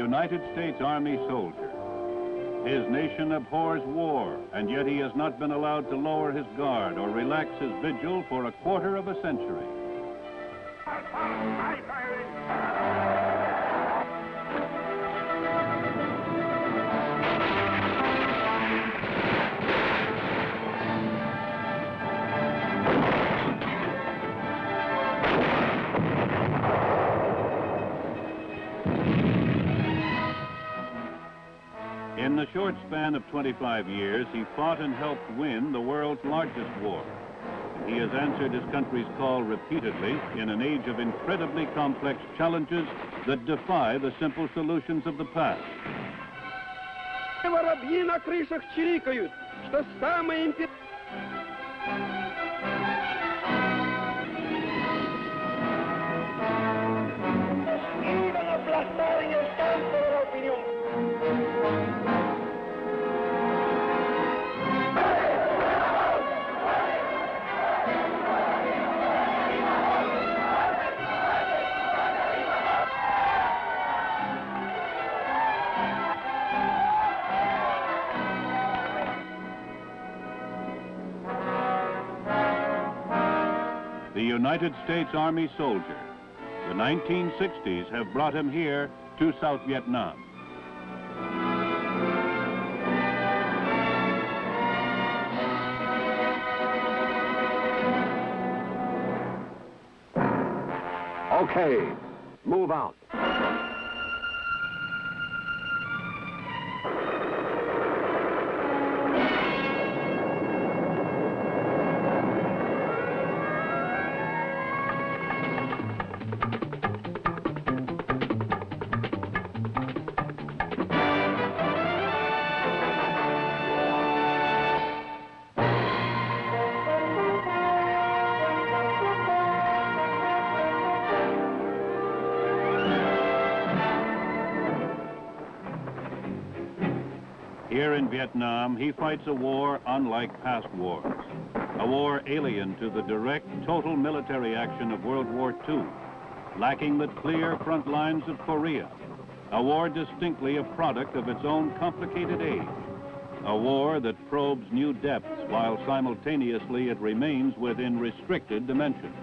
United States Army soldier. His nation abhors war, and yet he has not been allowed to lower his guard or relax his vigil for a quarter of a century. In the short span of 25 years, he fought and helped win the world's largest war. He has answered his country's call repeatedly in an age of incredibly complex challenges that defy the simple solutions of the past. Воробьи на крышах чирикают, что самое The United States Army soldier. The 1960s have brought him here to South Vietnam. Okay, move out. Here in Vietnam, he fights a war unlike past wars, a war alien to the direct, total military action of World War II, lacking the clear front lines of Korea, a war distinctly a product of its own complicated age, a war that probes new depths while simultaneously it remains within restricted dimensions.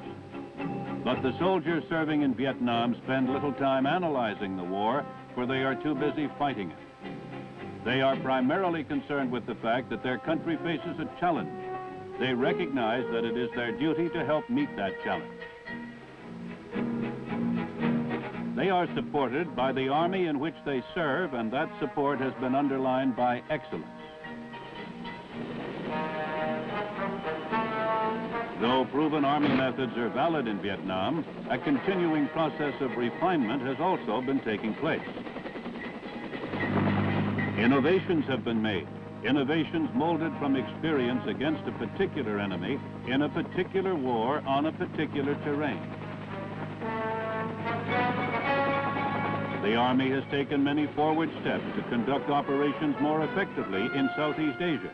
But the soldiers serving in Vietnam spend little time analyzing the war, for they are too busy fighting it. They are primarily concerned with the fact that their country faces a challenge. They recognize that it is their duty to help meet that challenge. They are supported by the army in which they serve, and that support has been underlined by excellence. Though proven army methods are valid in Vietnam, a continuing process of refinement has also been taking place. Innovations have been made, innovations molded from experience against a particular enemy in a particular war on a particular terrain. The Army has taken many forward steps to conduct operations more effectively in Southeast Asia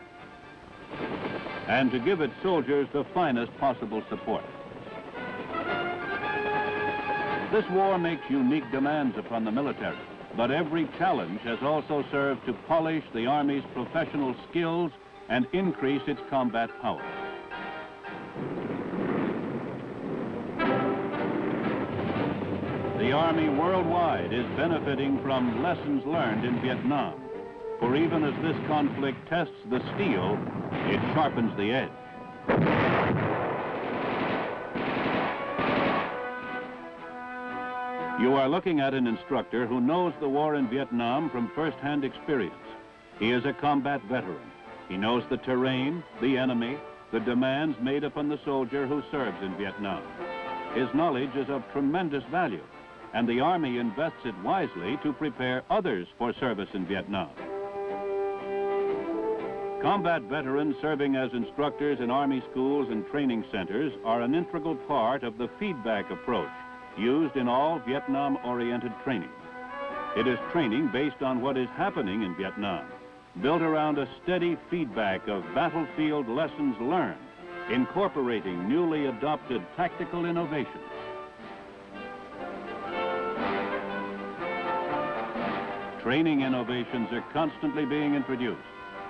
and to give its soldiers the finest possible support. This war makes unique demands upon the military, but every challenge has also served to polish the Army's professional skills and increase its combat power. The Army worldwide is benefiting from lessons learned in Vietnam, for even as this conflict tests the steel, it sharpens the edge. You are looking at an instructor who knows the war in Vietnam from first-hand experience. He is a combat veteran. He knows the terrain, the enemy, the demands made upon the soldier who serves in Vietnam. His knowledge is of tremendous value, and the Army invests it wisely to prepare others for service in Vietnam. Combat veterans serving as instructors in Army schools and training centers are an integral part of the feedback approach used in all Vietnam-oriented training. It is training based on what is happening in Vietnam, built around a steady feedback of battlefield lessons learned, incorporating newly adopted tactical innovations. Training innovations are constantly being introduced.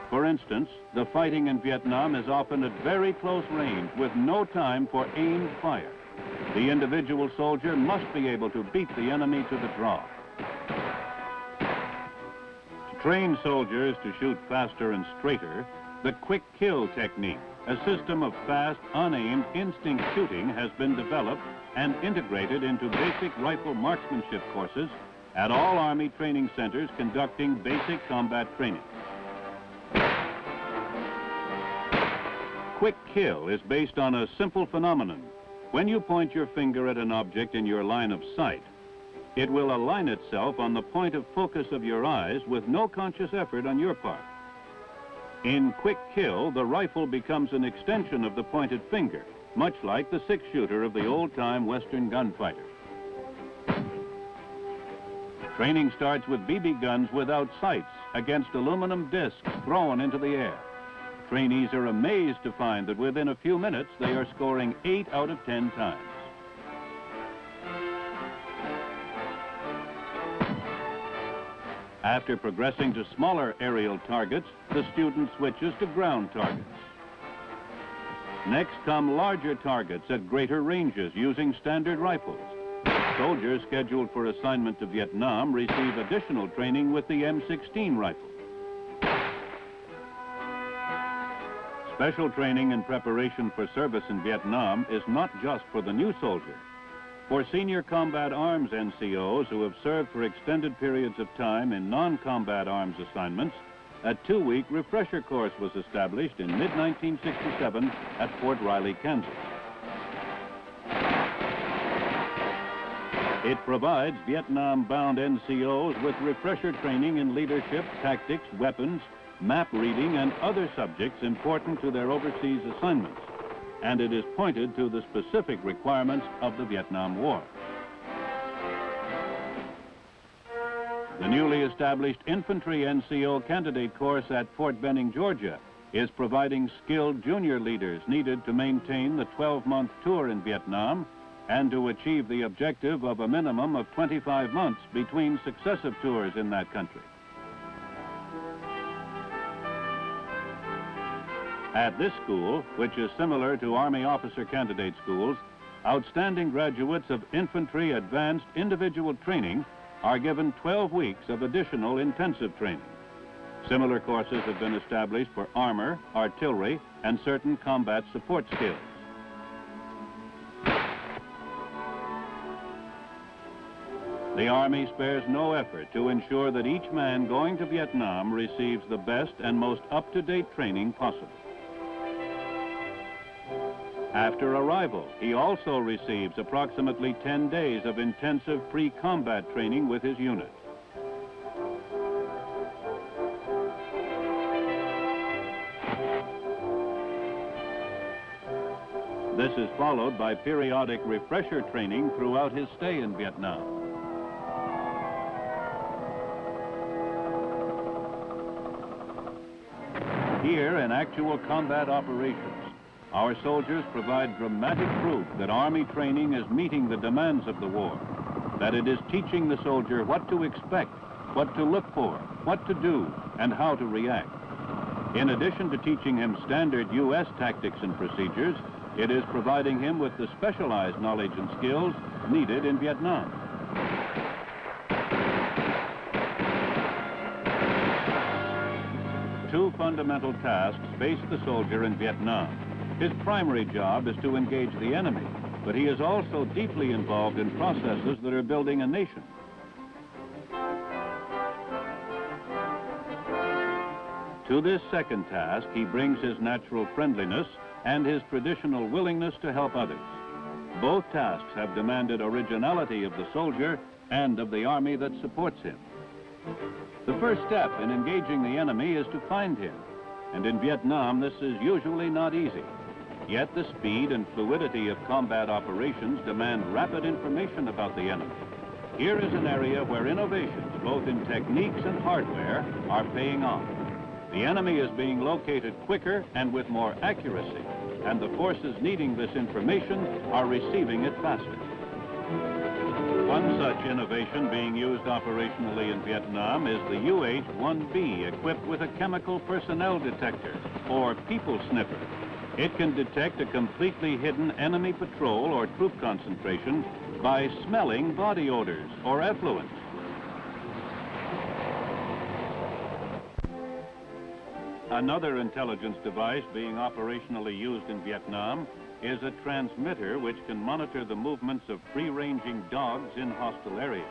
For instance, the fighting in Vietnam is often at very close range with no time for aimed fire. The individual soldier must be able to beat the enemy to the draw. To train soldiers to shoot faster and straighter, the quick kill technique, a system of fast, unaimed, instinct shooting, has been developed and integrated into basic rifle marksmanship courses at all Army training centers conducting basic combat training. Quick kill is based on a simple phenomenon. When you point your finger at an object in your line of sight, it will align itself on the point of focus of your eyes with no conscious effort on your part. In quick kill, the rifle becomes an extension of the pointed finger, much like the six-shooter of the old-time Western gunfighter. Training starts with BB guns without sights against aluminum discs thrown into the air. Trainees are amazed to find that within a few minutes they are scoring 8 out of 10 times. After progressing to smaller aerial targets, the student switches to ground targets. Next come larger targets at greater ranges using standard rifles. Soldiers scheduled for assignment to Vietnam receive additional training with the M16 rifle. Special training in preparation for service in Vietnam is not just for the new soldier. For senior combat arms NCOs who have served for extended periods of time in non-combat arms assignments, a 2-week refresher course was established in mid-1967 at Fort Riley, Kansas. It provides Vietnam-bound NCOs with refresher training in leadership, tactics, weapons, map reading, and other subjects important to their overseas assignments, and it is pointed to the specific requirements of the Vietnam War. The newly established Infantry NCO Candidate Course at Fort Benning, Georgia, is providing skilled junior leaders needed to maintain the 12-month tour in Vietnam and to achieve the objective of a minimum of 25 months between successive tours in that country. At this school, which is similar to Army officer candidate schools, outstanding graduates of infantry advanced individual training are given 12 weeks of additional intensive training. Similar courses have been established for armor, artillery, and certain combat support skills. The Army spares no effort to ensure that each man going to Vietnam receives the best and most up-to-date training possible. After arrival, he also receives approximately 10 days of intensive pre-combat training with his unit. This is followed by periodic refresher training throughout his stay in Vietnam. Here, in actual combat operations, our soldiers provide dramatic proof that Army training is meeting the demands of the war, that it is teaching the soldier what to expect, what to look for, what to do, and how to react. In addition to teaching him standard U.S. tactics and procedures, it is providing him with the specialized knowledge and skills needed in Vietnam. Two fundamental tasks face the soldier in Vietnam. His primary job is to engage the enemy, but he is also deeply involved in processes that are building a nation. To this second task, he brings his natural friendliness and his traditional willingness to help others. Both tasks have demanded originality of the soldier and of the Army that supports him. The first step in engaging the enemy is to find him, and in Vietnam this is usually not easy. Yet the speed and fluidity of combat operations demand rapid information about the enemy. Here is an area where innovations, both in techniques and hardware, are paying off. The enemy is being located quicker and with more accuracy, and the forces needing this information are receiving it faster. One such innovation being used operationally in Vietnam is the UH-1B, equipped with a chemical personnel detector, or people sniffer. It can detect a completely hidden enemy patrol or troop concentration by smelling body odors or effluents. Another intelligence device being operationally used in Vietnam is a transmitter which can monitor the movements of free-ranging dogs in hostile areas.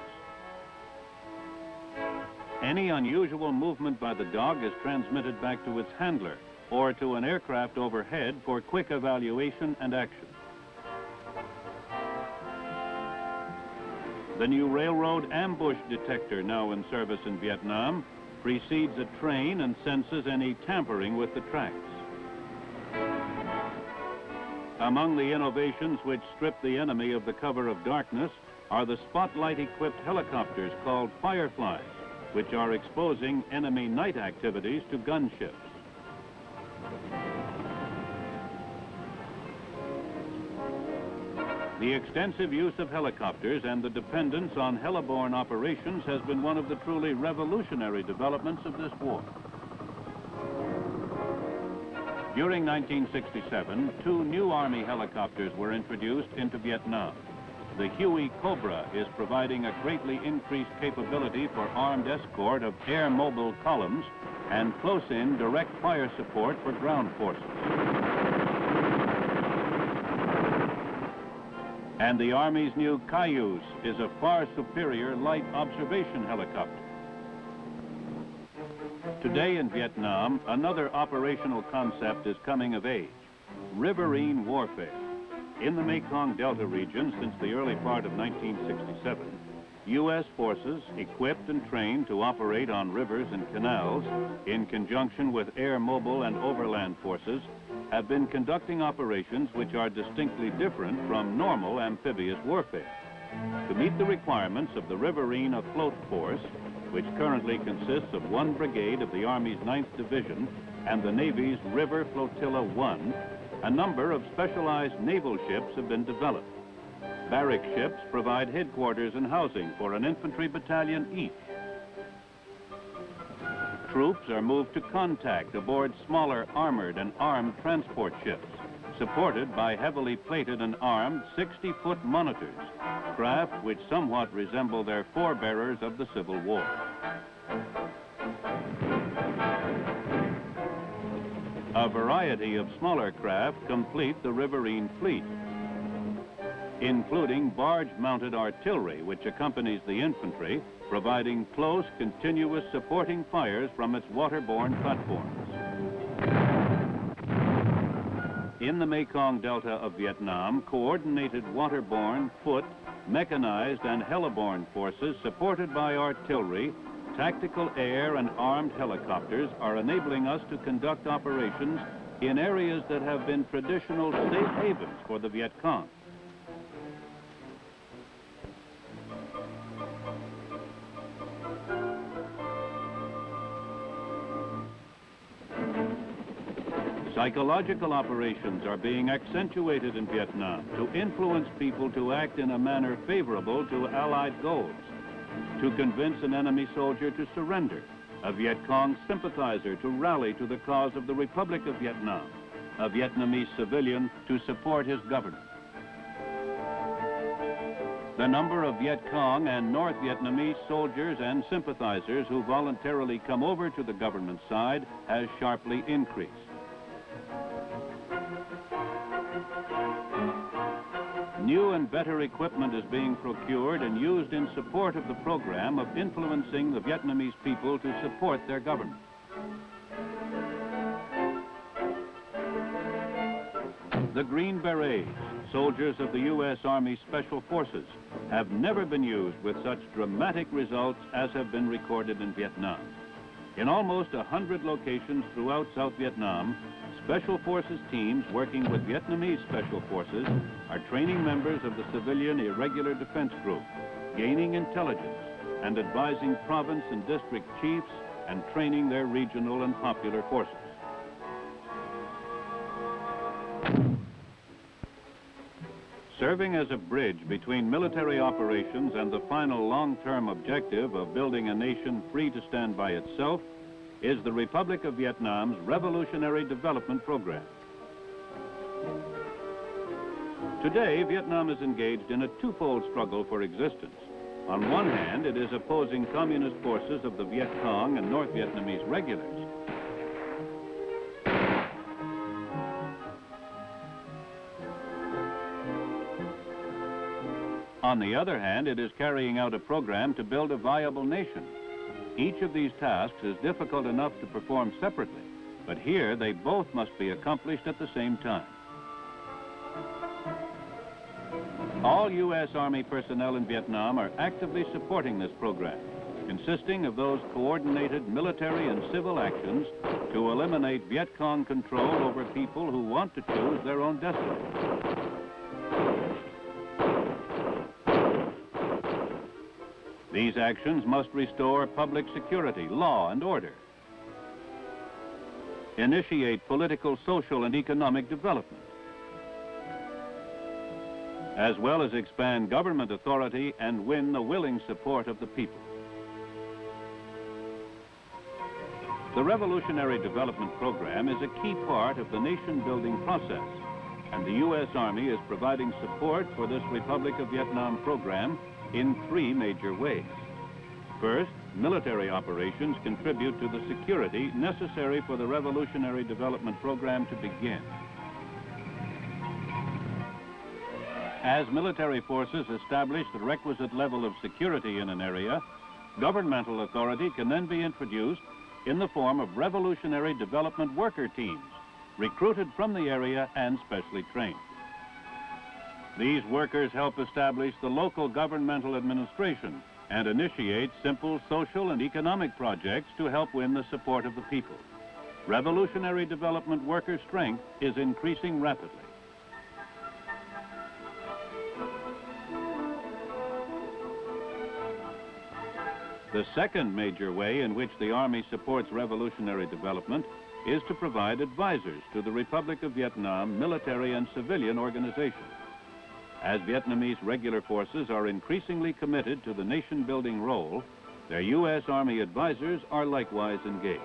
Any unusual movement by the dog is transmitted back to its handler or to an aircraft overhead for quick evaluation and action. The new railroad ambush detector, now in service in Vietnam, precedes a train and senses any tampering with the tracks. Among the innovations which strip the enemy of the cover of darkness are the spotlight-equipped helicopters called Fireflies, which are exposing enemy night activities to gunships. The extensive use of helicopters and the dependence on heliborne operations has been one of the truly revolutionary developments of this war. During 1967, 2 new Army helicopters were introduced into Vietnam. The Huey Cobra is providing a greatly increased capability for armed escort of air-mobile columns and close-in direct fire support for ground forces. And the Army's new Cayuse is a far superior light observation helicopter. Today in Vietnam, another operational concept is coming of age: riverine warfare. In the Mekong Delta region since the early part of 1967, U.S. forces, equipped and trained to operate on rivers and canals, in conjunction with air mobile and overland forces, have been conducting operations which are distinctly different from normal amphibious warfare. To meet the requirements of the riverine afloat force, which currently consists of 1 brigade of the Army's 9th Division and the Navy's River Flotilla 1, a number of specialized naval ships have been developed. Barrack ships provide headquarters and housing for an infantry battalion each. Troops are moved to contact aboard smaller armored and armed transport ships, supported by heavily plated and armed 60-foot monitors, craft which somewhat resemble their forebearers of the Civil War. A variety of smaller craft complete the riverine fleet, including barge-mounted artillery which accompanies the infantry, providing close, continuous supporting fires from its waterborne platforms. In the Mekong Delta of Vietnam, coordinated waterborne, foot, mechanized, and heliborne forces supported by artillery, tactical air, and armed helicopters are enabling us to conduct operations in areas that have been traditional safe havens for the Viet Cong. Psychological operations are being accentuated in Vietnam to influence people to act in a manner favorable to Allied goals, to convince an enemy soldier to surrender, a Viet Cong sympathizer to rally to the cause of the Republic of Vietnam, a Vietnamese civilian to support his government. The number of Viet Cong and North Vietnamese soldiers and sympathizers who voluntarily come over to the government side has sharply increased. New and better equipment is being procured and used in support of the program of influencing the Vietnamese people to support their government. The Green Berets, soldiers of the U.S. Army Special Forces, have never been used with such dramatic results as have been recorded in Vietnam. In almost 100 locations throughout South Vietnam, Special Forces teams working with Vietnamese Special Forces are training members of the Civilian Irregular Defense Group, gaining intelligence and advising province and district chiefs and training their regional and popular forces. Serving as a bridge between military operations and the final long-term objective of building a nation free to stand by itself is the Republic of Vietnam's Revolutionary Development Program. Today, Vietnam is engaged in a twofold struggle for existence. On one hand, it is opposing communist forces of the Viet Cong and North Vietnamese regulars. On the other hand, it is carrying out a program to build a viable nation. Each of these tasks is difficult enough to perform separately, but here they both must be accomplished at the same time. All U.S. Army personnel in Vietnam are actively supporting this program, consisting of those coordinated military and civil actions to eliminate Viet Cong control over people who want to choose their own destiny. These actions must restore public security, law, and order, initiate political, social, and economic development, as well as expand government authority and win the willing support of the people. The Revolutionary Development Program is a key part of the nation-building process, and the U.S. Army is providing support for this Republic of Vietnam program in three major ways. First, military operations contribute to the security necessary for the Revolutionary Development Program to begin. As military forces establish the requisite level of security in an area, governmental authority can then be introduced in the form of Revolutionary Development Worker teams, recruited from the area and specially trained. These workers help establish the local governmental administration and initiate simple social and economic projects to help win the support of the people. Revolutionary Development Worker strength is increasing rapidly. The second major way in which the Army supports revolutionary development is to provide advisors to the Republic of Vietnam military and civilian organizations. As Vietnamese regular forces are increasingly committed to the nation-building role, their U.S. Army advisors are likewise engaged.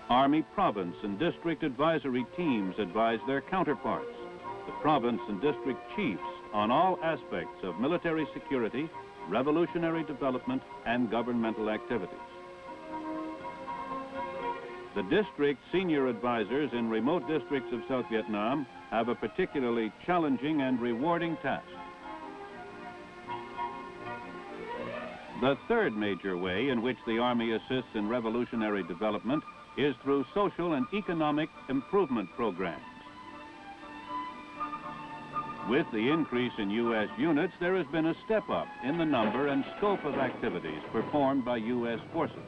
Army province and district advisory teams advise their counterparts, the province and district chiefs, on all aspects of military security, revolutionary development, and governmental activities. The district senior advisors in remote districts of South Vietnam have a particularly challenging and rewarding task. The third major way in which the Army assists in revolutionary development is through social and economic improvement programs. With the increase in U.S. units, there has been a step up in the number and scope of activities performed by U.S. forces.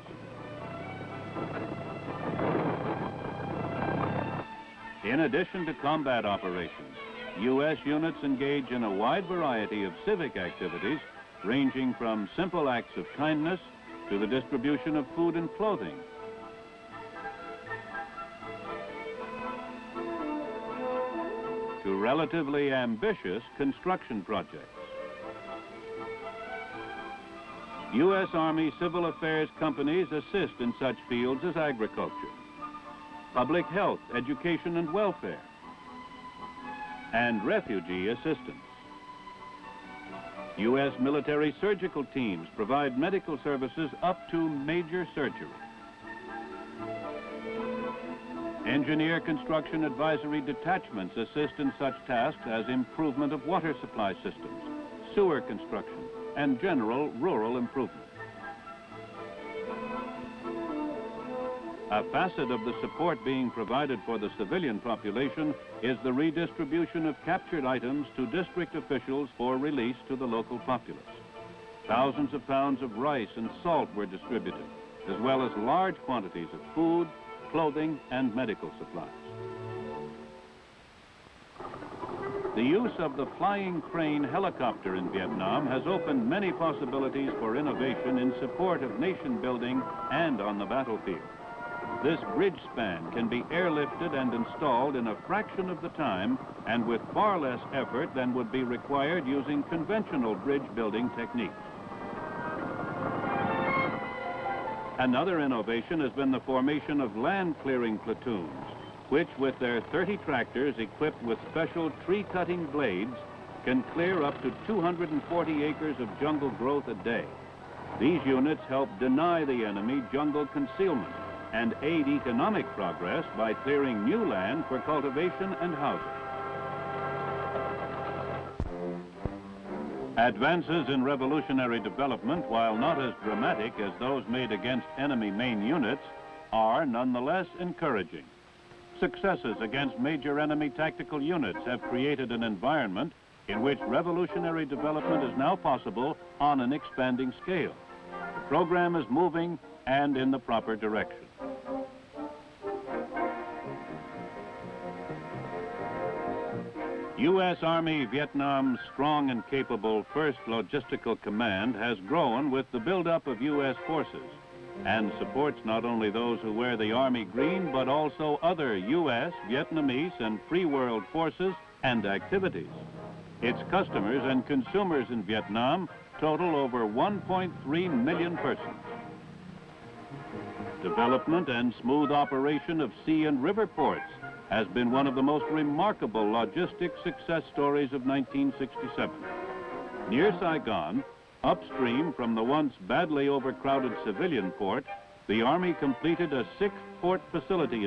In addition to combat operations, U.S. units engage in a wide variety of civic activities, ranging from simple acts of kindness to the distribution of food and clothing, to relatively ambitious construction projects. U.S. Army civil affairs companies assist in such fields as agriculture, public health, education and welfare, and refugee assistance. U.S. military surgical teams provide medical services up to major surgery. Engineer construction advisory detachments assist in such tasks as improvement of water supply systems, sewer construction, and general rural improvement. A facet of the support being provided for the civilian population is the redistribution of captured items to district officials for release to the local populace. Thousands of pounds of rice and salt were distributed, as well as large quantities of food, clothing, and medical supplies. The use of the flying crane helicopter in Vietnam has opened many possibilities for innovation in support of nation building and on the battlefield. This bridge span can be airlifted and installed in a fraction of the time and with far less effort than would be required using conventional bridge building techniques. Another innovation has been the formation of land clearing platoons, which with their 30 tractors equipped with special tree-cutting blades can clear up to 240 acres of jungle growth a day. These units help deny the enemy jungle concealment and aid economic progress by clearing new land for cultivation and housing. Advances in revolutionary development, while not as dramatic as those made against enemy main units, are nonetheless encouraging. Successes against major enemy tactical units have created an environment in which revolutionary development is now possible on an expanding scale. The program is moving and in the proper direction. U.S. Army Vietnam's strong and capable 1st Logistical Command has grown with the buildup of U.S. forces and supports not only those who wear the Army green, but also other U.S., Vietnamese, and Free World forces and activities. Its customers and consumers in Vietnam total over 1.3 million persons. Development and smooth operation of sea and river ports has been one of the most remarkable logistic success stories of 1967. Near Saigon, upstream from the once badly overcrowded civilian port, the Army completed a 6th port facility